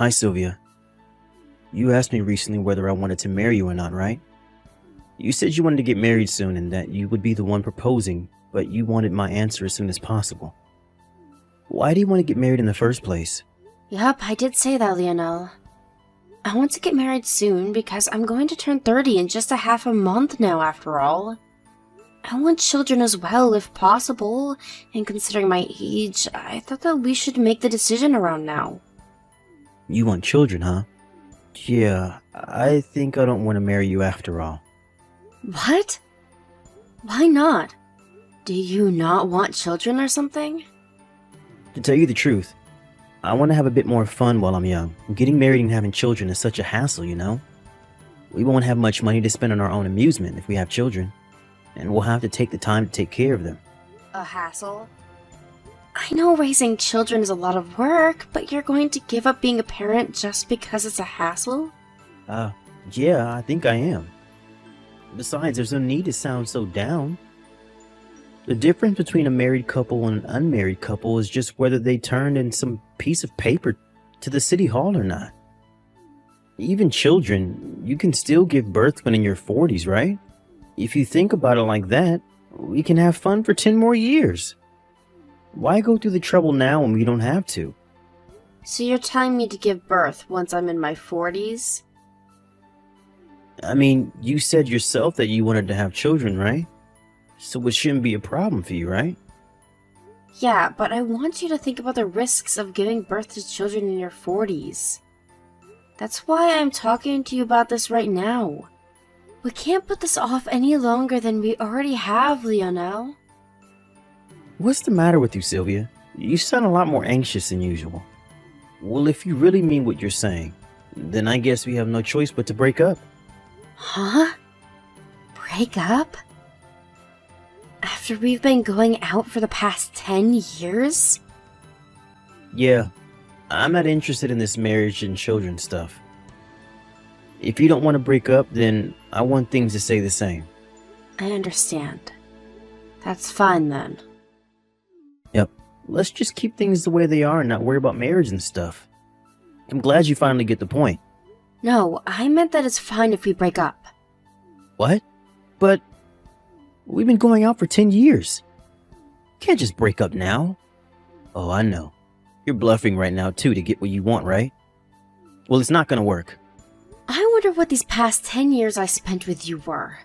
Hi, Sylvia. You asked me recently whether I wanted to marry you or not, right? You said you wanted to get married soon and that you would be the one proposing, but you wanted my answer as soon as possible. Why do you want to get married in the first place? Yup, I did say that, Lionel. I want to get married soon because I'm going to turn 30 in just a half a month now, after all. I want children as well, if possible, and considering my age, I thought that we should make the decision around now. You want children, huh? Yeah, I think I don't want to marry you after all. What? Why not? Do you not want children or something? To tell you the truth, I want to have a bit more fun while I'm young. Getting married and having children is such a hassle, you know? We won't have much money to spend on our own amusement if we have children, and we'll have to take the time to take care of them. A hassle? I know raising children is a lot of work, but you're going to give up being a parent just because it's a hassle? Yeah, I think I am. Besides, there's no need to sound so down. The difference between a married couple and an unmarried couple is just whether they turned in some piece of paper to the city hall or not. Even children, you can still give birth when in your 40s, right? If you think about it like that, we can have fun for 10 more years. Why go through the trouble now when we don't have to? So you're telling me to give birth once I'm in my 40s? I mean, you said yourself that you wanted to have children, right? So it shouldn't be a problem for you, right? Yeah, but I want you to think about the risks of giving birth to children in your 40s. That's why I'm talking to you about this right now. We can't put this off any longer than we already have, Lionel. What's the matter with you, Sylvia? You sound a lot more anxious than usual. Well, if you really mean what you're saying, then I guess we have no choice but to break up. Huh? Break up? After we've been going out for the past 10 years? Yeah, I'm not interested in this marriage and children stuff. If you don't want to break up, then I want things to stay the same. I understand. That's fine then. Yep, let's just keep things the way they are and not worry about marriage and stuff. I'm glad you finally get the point. No, I meant that it's fine if we break up. What? But we've been going out for 10 years. Can't just break up now. Oh, I know. You're bluffing right now too to get what you want, right? Well, it's not gonna work. I wonder what these past 10 years I spent with you were.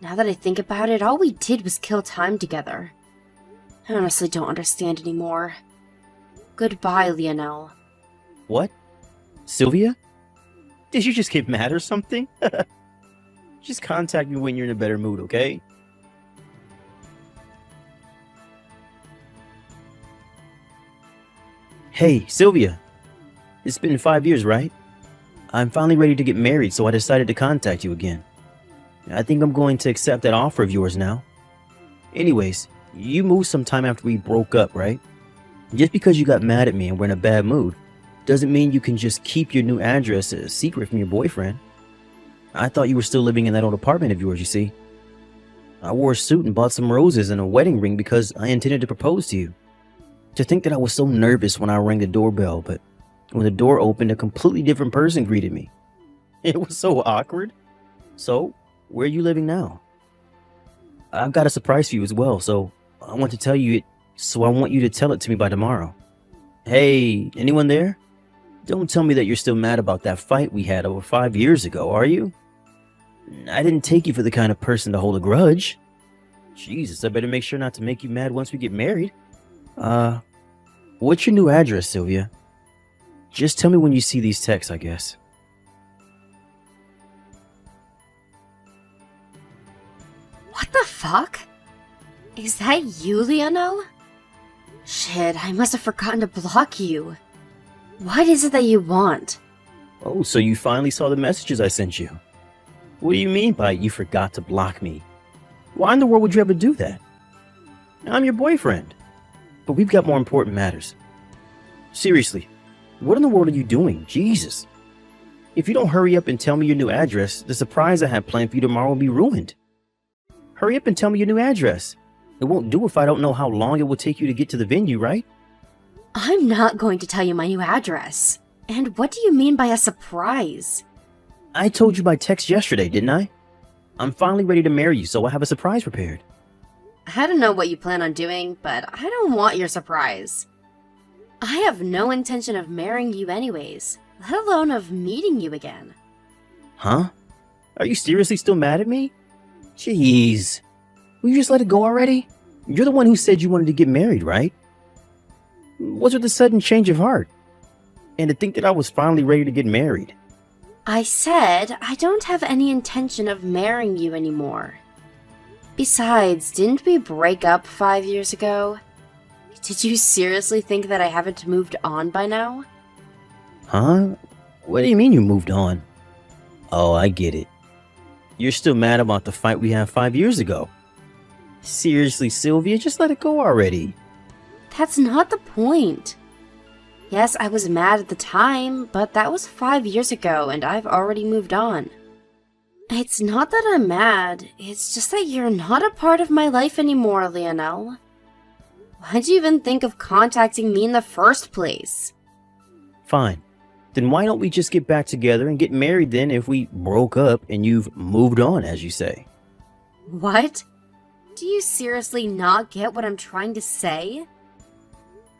Now that I think about it, all we did was kill time together. I honestly don't understand anymore. Goodbye, Lionel. What? Sylvia? Did you just get mad or something? Just contact me when you're in a better mood, okay? Hey, Sylvia. It's been 5 years, right? I'm finally ready to get married, so I decided to contact you again. I think I'm going to accept that offer of yours now. Anyways, you moved sometime after we broke up, right? Just because you got mad at me and were in a bad mood doesn't mean you can just keep your new address a secret from your boyfriend. I thought you were still living in that old apartment of yours, you see. I wore a suit and bought some roses and a wedding ring because I intended to propose to you. To think that I was so nervous when I rang the doorbell, but when the door opened, a completely different person greeted me. It was so awkward. So, where are you living now? I've got a surprise for you as well, so I want to tell you it, so I want you to tell it to me by tomorrow. Hey, anyone there? Don't tell me that you're still mad about that fight we had over 5 years ago, are you? I didn't take you for the kind of person to hold a grudge. Jesus, I better make sure not to make you mad once we get married. What's your new address, Sylvia? Just tell me when you see these texts, I guess. What the fuck? Is that you, Lionel? Shit, I must have forgotten to block you. What is it that you want? Oh, so you finally saw the messages I sent you. What do you mean by you forgot to block me? Why in the world would you ever do that? I'm your boyfriend. But we've got more important matters. Seriously, what in the world are you doing? Jesus. If you don't hurry up and tell me your new address, the surprise I have planned for you tomorrow will be ruined. Hurry up and tell me your new address. It won't do if I don't know how long it will take you to get to the venue, right? I'm not going to tell you my new address. And what do you mean by a surprise? I told you by text yesterday, didn't I? I'm finally ready to marry you, so I have a surprise prepared. I don't know what you plan on doing, but I don't want your surprise. I have no intention of marrying you anyways, let alone of meeting you again. Huh? Are you seriously still mad at me? Jeez. Will you just let it go already? You're the one who said you wanted to get married, right? What's with the sudden change of heart? And to think that I was finally ready to get married. I said I don't have any intention of marrying you anymore. Besides, didn't we break up 5 years ago? Did you seriously think that I haven't moved on by now? Huh? What do you mean you moved on? Oh, I get it. You're still mad about the fight we had 5 years ago. Seriously, Sylvia, just let it go already. That's not the point. Yes, I was mad at the time, but that was 5 years ago and I've already moved on. It's not that I'm mad, it's just that you're not a part of my life anymore, Lionel. Why'd you even think of contacting me in the first place? Fine. Then why don't we just get back together and get married then if we broke up and you've moved on, as you say? What? Do you seriously not get what I'm trying to say?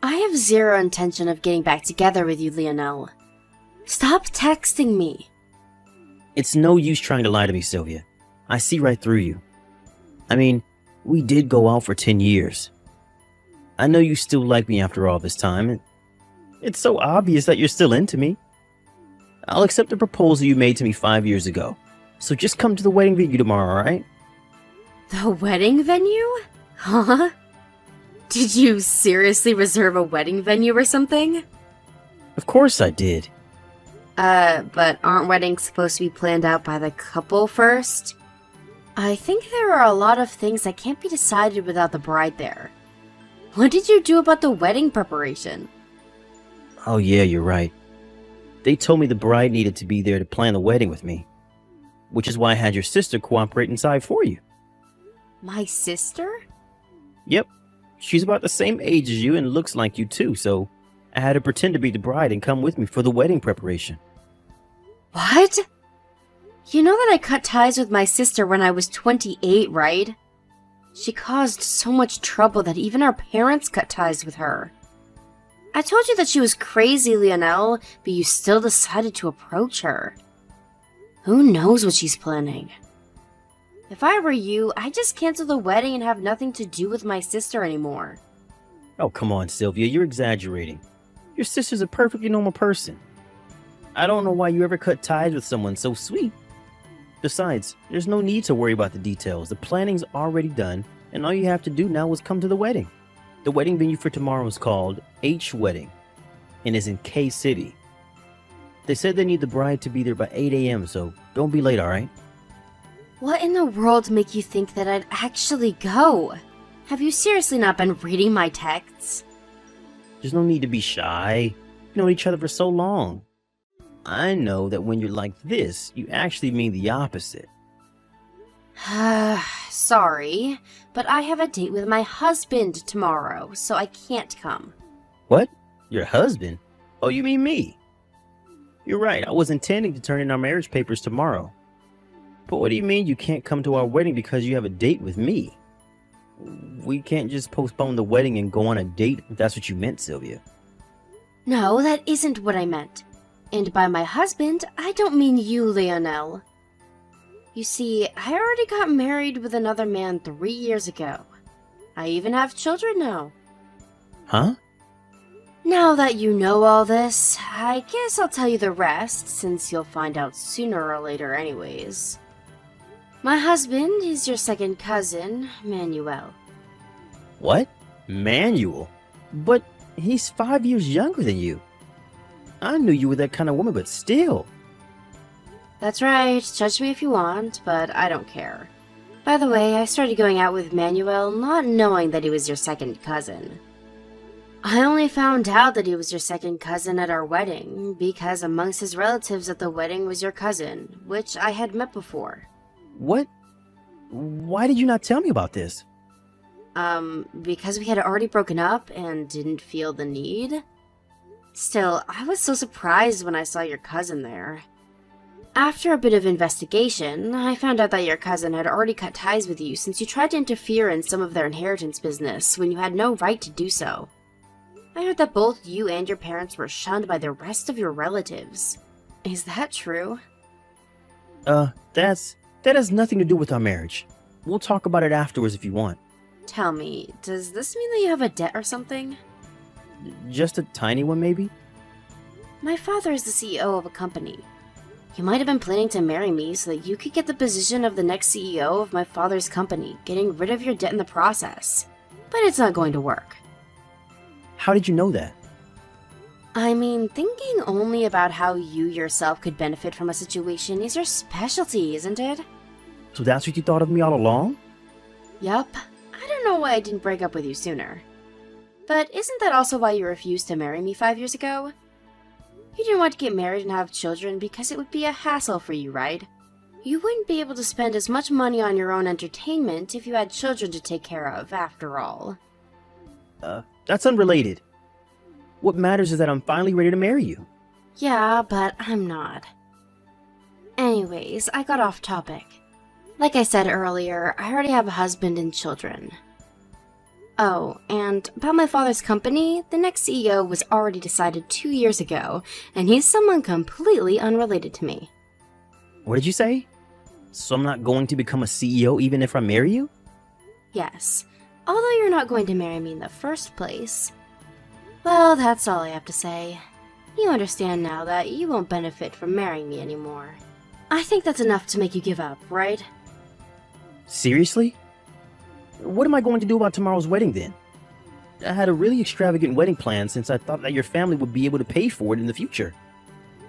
I have zero intention of getting back together with you, Lionel. Stop texting me. It's no use trying to lie to me, Sylvia. I see right through you. I mean, we did go out for 10 years. I know you still like me after all this time, and it's so obvious that you're still into me. I'll accept the proposal you made to me 5 years ago. So just come to the wedding venue tomorrow, alright? The wedding venue? Huh? Did you seriously reserve a wedding venue or something? Of course I did. But aren't weddings supposed to be planned out by the couple first? I think there are a lot of things that can't be decided without the bride there. What did you do about the wedding preparation? Oh yeah, you're right. They told me the bride needed to be there to plan the wedding with me. Which is why I had your sister cooperate inside for you. My sister? Yep. She's about the same age as you and looks like you too, so I had her pretend to be the bride and come with me for the wedding preparation. What? You know that I cut ties with my sister when I was 28, right? She caused so much trouble that even our parents cut ties with her. I told you that she was crazy, Lionel, but you still decided to approach her. Who knows what she's planning? If I were you, I'd just cancel the wedding and have nothing to do with my sister anymore. Oh, come on, Sylvia, you're exaggerating. Your sister's a perfectly normal person. I don't know why you ever cut ties with someone so sweet. Besides, there's no need to worry about the details. The planning's already done, and all you have to do now is come to the wedding. The wedding venue for tomorrow is called H Wedding and is in K City. They said they need the bride to be there by 8 a.m., so don't be late, alright? What in the world make you think that I'd actually go? Have you seriously not been reading my texts? There's no need to be shy. We've known each other for so long. I know that when you're like this, you actually mean the opposite. Sorry, but I have a date with my husband tomorrow, so I can't come. What? Your husband? Oh, you mean me? You're right, I was intending to turn in our marriage papers tomorrow. But what do you mean you can't come to our wedding because you have a date with me? We can't just postpone the wedding and go on a date if that's what you meant, Sylvia. No, that isn't what I meant. And by my husband, I don't mean you, Lionel. You see, I already got married with another man 3 years ago. I even have children now. Huh? Now that you know all this, I guess I'll tell you the rest, since you'll find out sooner or later anyways. My husband is your second cousin, Manuel. What? Manuel? But he's 5 years younger than you. I knew you were that kind of woman, but still. That's right, judge me if you want, but I don't care. By the way, I started going out with Manuel not knowing that he was your second cousin. I only found out that he was your second cousin at our wedding, because amongst his relatives at the wedding was your cousin, which I had met before. What? Why did you not tell me about this? Because we had already broken up and didn't feel the need. Still, I was so surprised when I saw your cousin there. After a bit of investigation, I found out that your cousin had already cut ties with you since you tried to interfere in some of their inheritance business when you had no right to do so. I heard that both you and your parents were shunned by the rest of your relatives. Is that true? That has nothing to do with our marriage. We'll talk about it afterwards if you want. Tell me, does this mean that you have a debt or something? Just a tiny one, maybe? My father is the CEO of a company. You might have been planning to marry me so that you could get the position of the next CEO of my father's company, getting rid of your debt in the process. But it's not going to work. How did you know that? I mean, thinking only about how you yourself could benefit from a situation is your specialty, isn't it? So that's what you thought of me all along? Yup. I don't know why I didn't break up with you sooner. But isn't that also why you refused to marry me 5 years ago? You didn't want to get married and have children because it would be a hassle for you, right? You wouldn't be able to spend as much money on your own entertainment if you had children to take care of, after all. That's unrelated. What matters is that I'm finally ready to marry you. Yeah, but I'm not. Anyways, I got off topic. Like I said earlier, I already have a husband and children. Oh, and about my father's company, the next CEO was already decided 2 years ago, and he's someone completely unrelated to me. What did you say? So I'm not going to become a CEO even if I marry you? Yes, although you're not going to marry me in the first place. Well, that's all I have to say. You understand now that you won't benefit from marrying me anymore. I think that's enough to make you give up, right? Seriously? What am I going to do about tomorrow's wedding then? I had a really extravagant wedding plan since I thought that your family would be able to pay for it in the future.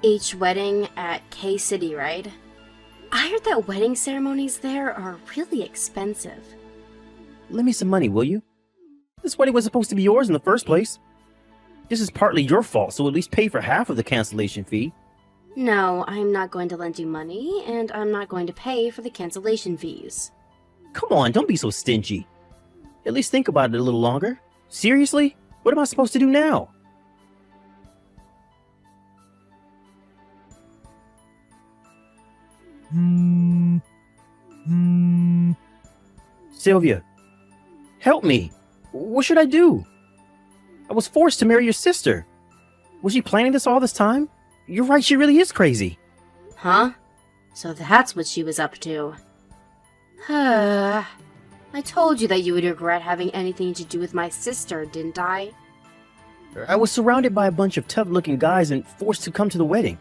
Each wedding at K-City, right? I heard that wedding ceremonies there are really expensive. Lend me some money, will you? This wedding was supposed to be yours in the first place. This is partly your fault, so at least pay for half of the cancellation fee. No, I'm not going to lend you money, and I'm not going to pay for the cancellation fees. Come on, don't be so stingy. At least think about it a little longer. Seriously? What am I supposed to do now? Sylvia, help me. What should I do? I was forced to marry your sister. Was she planning this all this time? You're right, she really is crazy. Huh? So that's what she was up to. I told you that you would regret having anything to do with my sister, didn't I? I was surrounded by a bunch of tough-looking guys and forced to come to the wedding.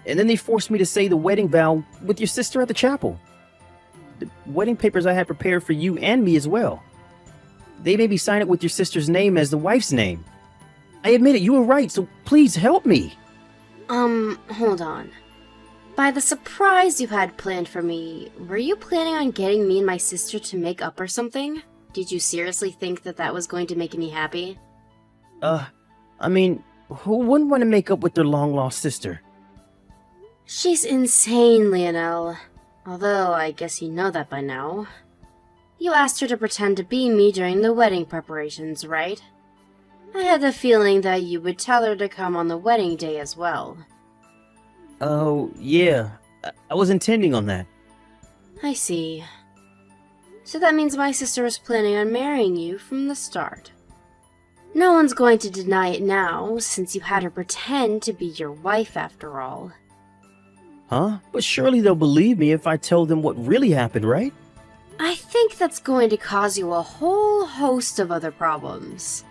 And then they forced me to say the wedding vow with your sister at the chapel. The wedding papers I had prepared for you and me as well. They made me sign it with your sister's name as the wife's name. I admit it, you were right, so please help me. Hold on. By the surprise you had planned for me, were you planning on getting me and my sister to make up or something? Did you seriously think that that was going to make me happy? I mean, who wouldn't want to make up with their long-lost sister? She's insane, Lionel. Although, I guess you know that by now. You asked her to pretend to be me during the wedding preparations, right? I had the feeling that you would tell her to come on the wedding day as well. Oh, yeah. I was intending on that. I see. So that means my sister was planning on marrying you from the start. No one's going to deny it now, since you had her pretend to be your wife after all. Huh? But surely they'll believe me if I tell them what really happened, right? I think that's going to cause you a whole host of other problems.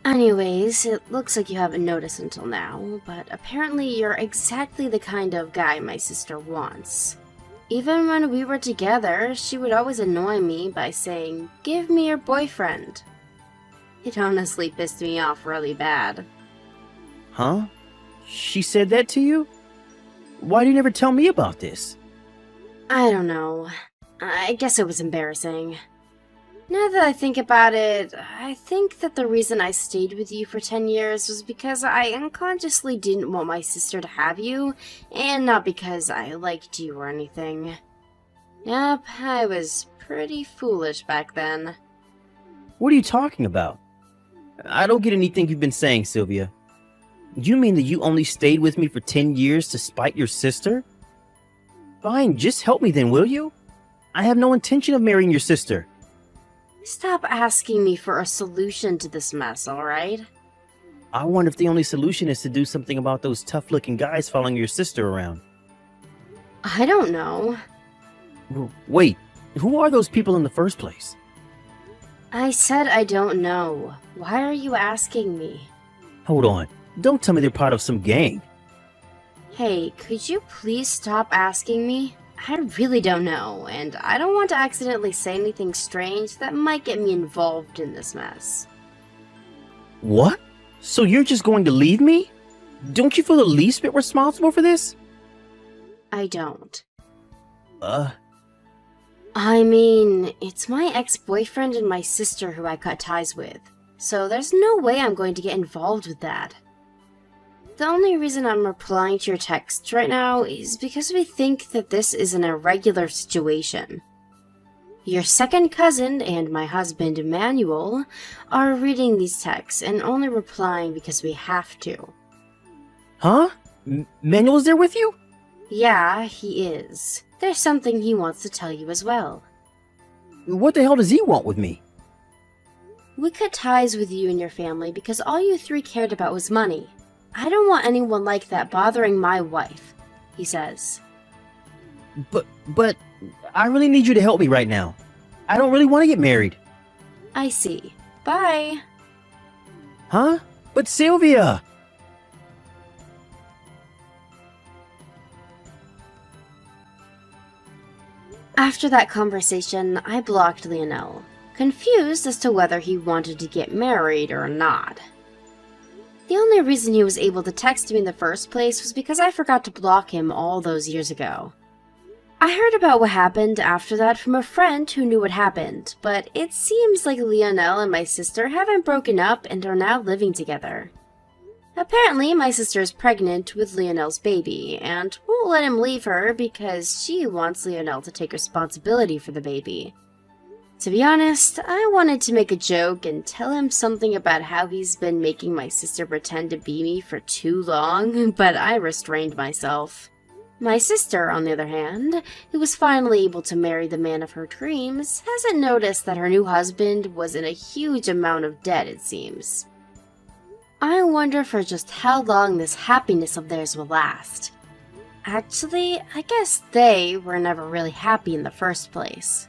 Anyways, it looks like you haven't noticed until now, but apparently you're exactly the kind of guy my sister wants. Even when we were together, she would always annoy me by saying, "Give me your boyfriend." It honestly pissed me off really bad. Huh? She said that to you? Why do you never tell me about this? I don't know. I guess it was embarrassing. Now that I think about it, I think that the reason I stayed with you for 10 years was because I unconsciously didn't want my sister to have you, and not because I liked you or anything. Yep, I was pretty foolish back then. What are you talking about? I don't get anything you've been saying, Sylvia. You mean that you only stayed with me for 10 years to spite your sister? Fine, just help me then, will you? I have no intention of marrying your sister. Stop asking me for a solution to this mess, alright? I wonder if the only solution is to do something about those tough-looking guys following your sister around. I don't know. Wait, who are those people in the first place? I said I don't know. Why are you asking me? Hold on, don't tell me they're part of some gang. Hey, could you please stop asking me? I really don't know, and I don't want to accidentally say anything strange that might get me involved in this mess. What? So you're just going to leave me? Don't you feel the least bit responsible for this? I don't. Uh, I mean, it's my ex-boyfriend and my sister who I cut ties with, so there's no way I'm going to get involved with that. The only reason I'm replying to your text right now is because we think that this is an irregular situation. Your second cousin and my husband, Emmanuel, are reading these texts and only replying because we have to. Huh? Manuel's there with you? Yeah, he is. There's something he wants to tell you as well. What the hell does he want with me? We cut ties with you and your family because all you three cared about was money. I don't want anyone like that bothering my wife, he says. But, I really need you to help me right now. I don't really want to get married. I see. Bye. Huh? But Sylvia! After that conversation, I blocked Lionel, confused as to whether he wanted to get married or not. The only reason he was able to text me in the first place was because I forgot to block him all those years ago. I heard about what happened after that from a friend who knew what happened, but it seems like Lionel and my sister haven't broken up and are now living together. Apparently, my sister is pregnant with Lionel's baby, and won't let him leave her because she wants Lionel to take responsibility for the baby. To be honest, I wanted to make a joke and tell him something about how he's been making my sister pretend to be me for too long, but I restrained myself. My sister, on the other hand, who was finally able to marry the man of her dreams, hasn't noticed that her new husband was in a huge amount of debt, it seems. I wonder for just how long this happiness of theirs will last. Actually, I guess they were never really happy in the first place.